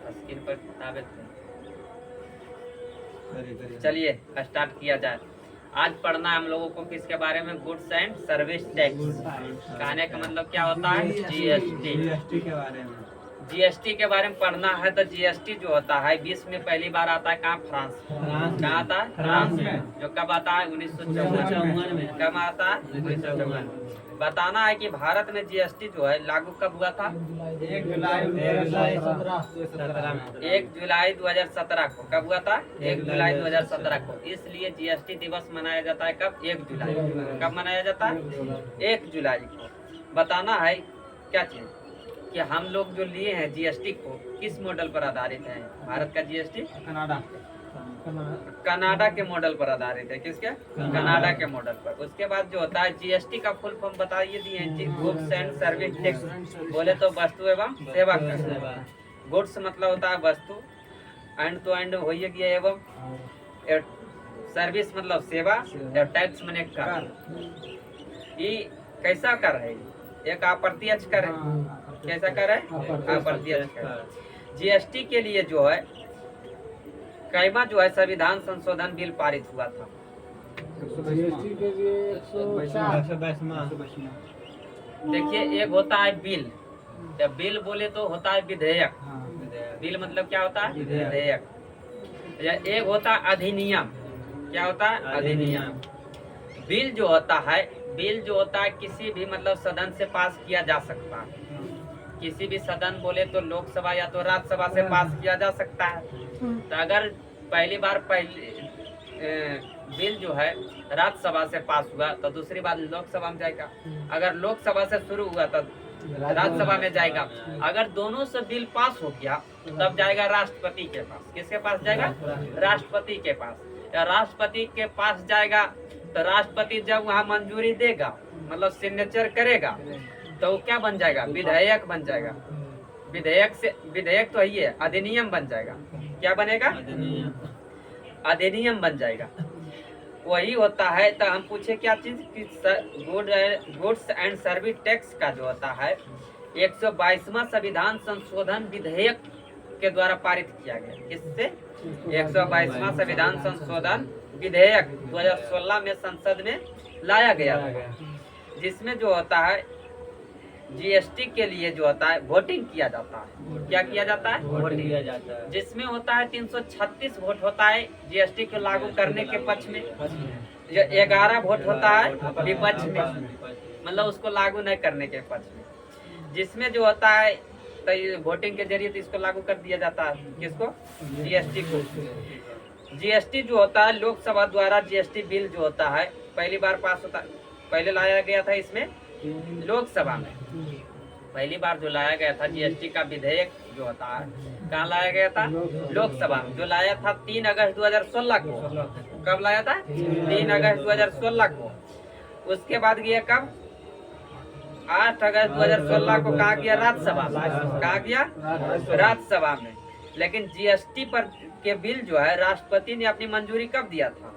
Screen पर किताबें चलिए स्टार्ट किया जाए। आज पढ़ना है हम लोगों को किसके बारे में, गुड्स एंड सर्विस टैक्स। कहने का मतलब क्या होता है, जीएसटी के बारे में। जीएसटी के बारे में पढ़ना है। तो जीएसटी जो होता है विश्व में पहली बार आता है कहाँ, फ्रांस। कहाँ आता है, फ्रांस में। जो कब आता है, 1954 में। कब आता है, 1954। बताना है कि भारत में जीएसटी जो है लागू कब हुआ था, 1 जुलाई 2017 1 जुलाई 2017 को। कब हुआ था, 1 जुलाई 2017 को। इसलिए जीएसटी दिवस मनाया जाता है कब, 1 जुलाई। कब मनाया जाता है, 1 जुलाई को। बताना है क्या चीज कि हम लोग जो लिए हैं जीएसटी को किस मॉडल पर आधारित है। भारत का जीएसटी कनाडा के मॉडल पर आधारित है। किसके, कनाडा के मॉडल पर। उसके बाद जो होता है जीएसटी का फुल फॉर्म बताइए दिए हैं, गुड्स एंड सर्विस टैक्स। बोले तो वस्तु एवं सेवा कर। गुड्स मतलब होता है वस्तु, एंड तो एंड हो गया, एवं सर्विस मतलब सेवा, और टैक्स मैंने कर। ये कैसा कर है, एक अप्रत्यक्ष कर है। कैसा कर है, अप्रत्यक्ष कर। जीएसटी के लिए जो है कैमा जो है संविधान संशोधन बिल पारित हुआ था। जीएसटी के लिए 122वां। देखिए एक होता है बिल, जब बिल बोले तो होता है विधेयक। बिल मतलब क्या होता है, विधेयक। या एक होता है अधिनियम। क्या होता है, अधिनियम। बिल जो होता है, बिल जो होता है किसी भी मतलब सदन से पास किया जा सकता है। किसी भी सदन बोले तो लोकसभा या तो राज्यसभा से पास किया जा सकता है। तो अगर पहली बार बिल जो है राज्यसभा से पास हुआ तो दूसरी बार लोकसभा में जाएगा। अगर लोकसभा से शुरू हुआ तो राज्यसभा में जाएगा। अगर दोनों से बिल पास हो गया तब जाएगा राष्ट्रपति के पास। किसके पास जाएगा, राष्ट्रपति के पास। या राष्ट्रपति के पास जाएगा तो राष्ट्रपति जब वहाँ मंजूरी देगा, मतलब सिग्नेचर करेगा, तो वो क्या बन जाएगा, विधेयक बन जाएगा। विधेयक से, विधेयक तो यही है, अधिनियम बन जाएगा। क्या बनेगा, अधिनियम बन जाएगा। वही होता है। तो हम पूछे क्या चीज कि गुड्स एंड सर्विस टैक्स का जो होता है 122वां संविधान संशोधन विधेयक के द्वारा पारित किया गया। किससे, 122वां संविधान संशोधन विधेयक 2016 में संसद में लाया गया था, जिसमें जो होता है जीएसटी के लिए जो होता है वोटिंग किया जाता है। क्या किया जाता है, वोटिंग किया जाता है। जिसमें होता है 336 वोट होता है जीएसटी को लागू करने के पक्ष में, 11 वोट होता है विपक्ष में, मतलब उसको लागू नहीं करने के पक्ष में। जिसमें जो होता है तो वोटिंग के जरिए तो इसको लागू कर दिया जाता है। किसको, जीएसटी को। जीएसटी जो होता है लोकसभा द्वारा जीएसटी बिल जो होता है पहली बार पास होता है। पहले लाया गया था इसमें लोकसभा में, पहली बार जो लाया गया था जीएसटी का विधेयक जो होता है कहाँ लाया गया था, लोकसभा में। जो लाया था 3 अगस्त 2016 को। कब लाया था, 3 अगस्त 2016 को। उसके बाद गया कब, 8 अगस्त 2016 को कहा गया राज्यसभा। कहा गया राज्यसभा में। लेकिन जीएसटी पर के बिल जो है राष्ट्रपति ने अपनी मंजूरी कब दिया था,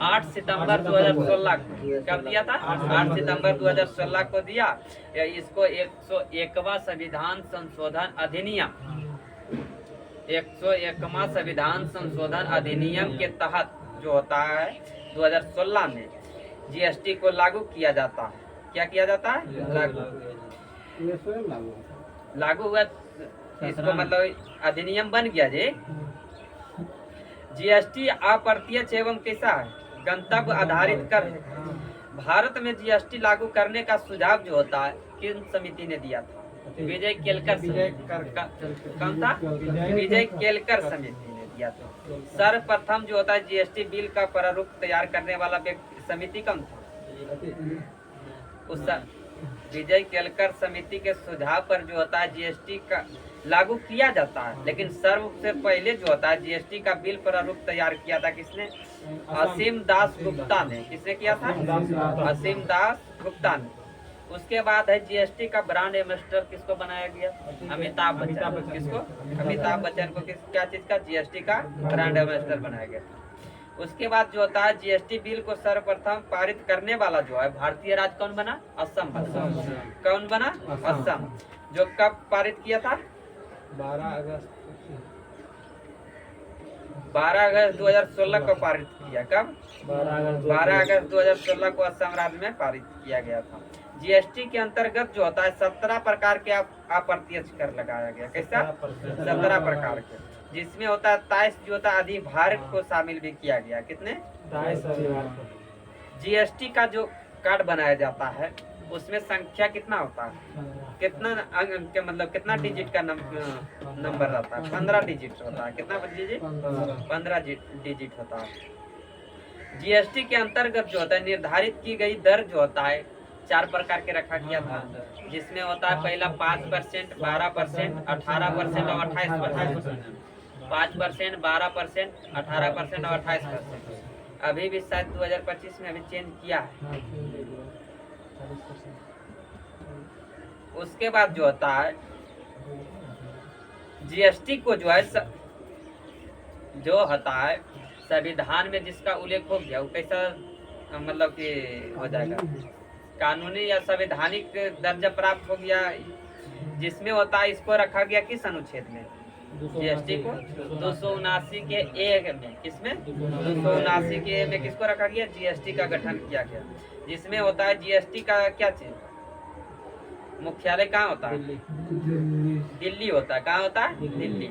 8 सितंबर 2016 को। कब दिया था, 8 सितंबर 2016 को दिया। इसको 101वां संविधान संशोधन अधिनियम, 101वां संविधान संशोधन अधिनियम के तहत जो होता है 2016 में जीएसटी को लागू किया जाता है। क्या किया जाता है, लागू हुआ। इसको मतलब अधिनियम बन गया जी। जीएसटी अप्रत्यक्ष एवं कैसा है, गंतव्य आधारित कर है। भारत में जीएसटी लागू करने का सुझाव जो होता है किन समिति ने दिया था, विजय केलकर कौन था, विजय केलकर समिति ने दिया था। सर्वप्रथम जो होता है जीएसटी बिल का प्रारूप तैयार करने वाला समिति कौन था, उस विजय केलकर समिति के सुझाव पर जो होता है जीएसटी का लागू किया जाता है। लेकिन सबसे पहले जो होता है जीएसटी का बिल प्रारूप तैयार किया था किसने, असीम दास गुप्ता ने। किसने किया था, असीम दास गुप्ता ने। उसके बाद है जीएसटी का ब्रांड एम्बेसडर किसको बनाया गया, अमिताभ बच्चन। किसको, अमिताभ बच्चन को क्या चीज का, जीएसटी का ब्रांड एम्बेसडर बनाया गया। उसके बाद जो होता है जीएसटी बिल को सर्वप्रथम पारित करने वाला जो है भारतीय राज्य कौन बना, असम बना। कौन बना, असम। जो कब पारित किया था, 12 अगस्त 12 अगस्त 2016 को पारित किया। कब? 12 अगस्त 2016 को असम राज्य में पारित किया गया था। जीएसटी के अंतर्गत जो होता है 17 प्रकार के अप्रत्यक्ष कर लगाया गया। कैसा? 17 प्रकार के, जिसमें होता है 23 जो होता है अधिभारित को शामिल भी किया गया। कितने? 23। जीएसटी का जो कार्ड बनाया जाता है उसमें संख्या कितना होता है? कितना अंक के मतलब कितना डिजिट का नंबर रहता है? 15 डिजिट होता है। कितना डिजिट? 15 डिजिट होता है। जीएसटी के अंतर्गत जो होता है निर्धारित की गई दर जो होता है 4 प्रकार के रखा गया था, जिसमें होता है पहला 5%, 12%, 18% और 28%। 5%, 12%, 18% और 28%। अभी भी शायद 2025 में अभी चेंज किया है। उसके बाद जो होता है जीएसटी को जो है जो होता है संविधान में जिसका उल्लेख हो गया वो कैसा मतलब कि हो जाएगा? कानूनी या संवैधानिक दर्जा प्राप्त हो गया, जिसमें होता है इसको रखा गया किस अनुच्छेद में? जीएसटी को 279 के ए में। किसमें? 279 के ए में किसको रखा गया? जीएसटी का गठन किया गया, जिसमें होता है जीएसटी का क्या चीज मुख्यालय कहाँ होता है? दिल्ली होता है। कहाँ होता है? दिल्ली।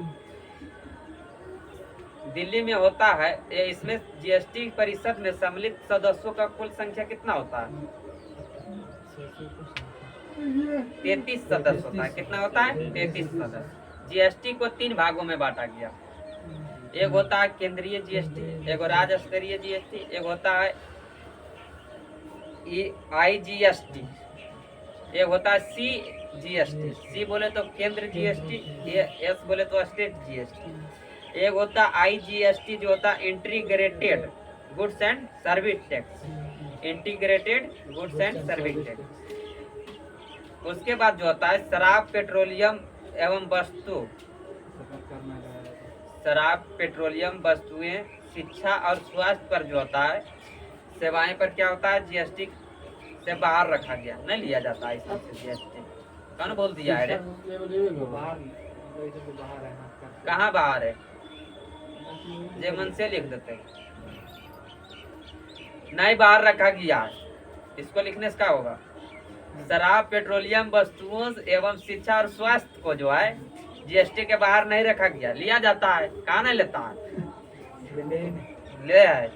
दिल्ली में होता है। इसमें जीएसटी परिषद में सम्मिलित सदस्यों का कुल संख्या कितना होता है? 33 सदस्य होता है। कितना होता है? 33 सदस्य। जीएसटी को 3 भागों में बांटा गया। एक होता है केंद्रीय जीएसटी, एक राज्य स्तरीय जीएसटी, एक होता है आईजीएसटी, एक होता है सीजीएसटी। सी बोले तो केंद्र जीएसटी, एस बोले तो स्टेट जीएसटी। एक होता है आईजीएसटी जो होता है integrated goods and service tax. Integrated goods and service tax. उसके बाद जो होता है शराब, पेट्रोलियम एवं वस्तुएं, शिक्षा और स्वास्थ्य पर जो होता है सेवाएं पर क्या होता है? जीएसटी से बाहर रखा गया, नहीं लिया जाता है इसमें से जीएसटी। कौन बोल दिया है? कहाँ बाहर है? जे मन से लिख देते, नहीं बाहर रखा गया। इसको लिखने से क्या होगा? शराब, पेट्रोलियम वस्तुओं एवं शिक्षा और स्वास्थ्य को जो है जीएसटी के बाहर नहीं रखा गया, लिया जाता है। कहाँ नहीं लेता है? ले है।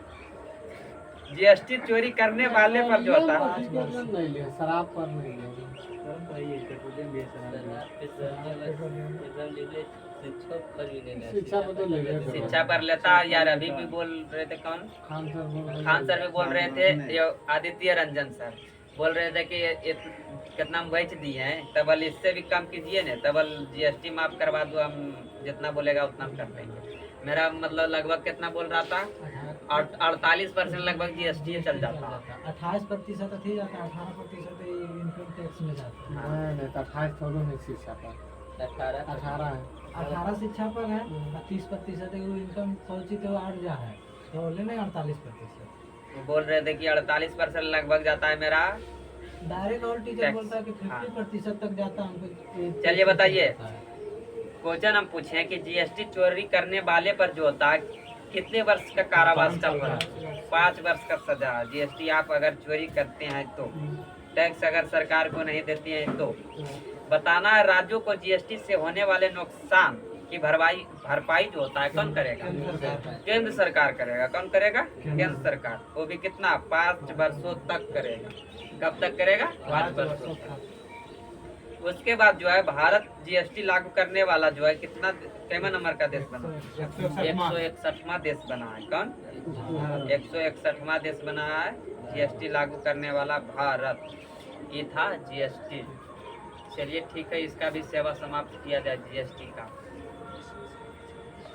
जीएसटी चोरी करने वाले पर जो होता है शराब पर नहीं शिक्षा पर लेता है यार। अभी भी बोल रहे थे कौन? खान सर भी बोल रहे थे, आदित्य रंजन सर बोल रहे थे कि कितना बेच दिए हैं, तबल इससे भी कम कीजिए ना, तबल जीएसटी माफ करवा दो, हम जितना बोलेगा उतना हम कर देंगे। मेरा मतलब लगभग कितना बोल रहा था? 48% लगभग जीएसटी चल जाता है। 28% ही जाता है, 18% इनकम टैक्स में जाता है। नहीं तो 28 थोड़ा नहीं शिक्षा पर, 18 है। 18 शिक्षा पर है, 30% इनकम पहुंची तो 8 जा है, तो लेने 48%। बोल रहे थे कि 48% लगभग जाता है मेरा। डायरेक्ट और टीचर बोलता है कि 50% तक जाता है। चलिए बताइए, क्वेश्चन हम पूछे कि जीएसटी चोरी करने वाले पर जो होता है कितने वर्ष का कारावास का फल? 5 वर्ष का सजा। जीएसटी आप अगर चोरी करते हैं तो, टैक्स अगर सरकार को नहीं देती है तो। बताना है राज्यों को जीएसटी से होने वाले नुकसान की भरपाई जो होता है कौन करेगा? केंद्र सरकार करेगा। कौन करेगा? केंद्र सरकार। वो भी कितना? 5 वर्षों तक करेगा। कब तक करेगा? 5 वर्षों तक। उसके बाद जो है भारत जीएसटी लागू करने वाला जो है कितना केवल नंबर का देश बना? 161वां देश बना है। कौन? 161वां देश बना है जीएसटी लागू करने वाला भारत। ये था जीएसटी। चलिए ठीक है, इसका भी सेवा समाप्त किया जाए जीएसटी का।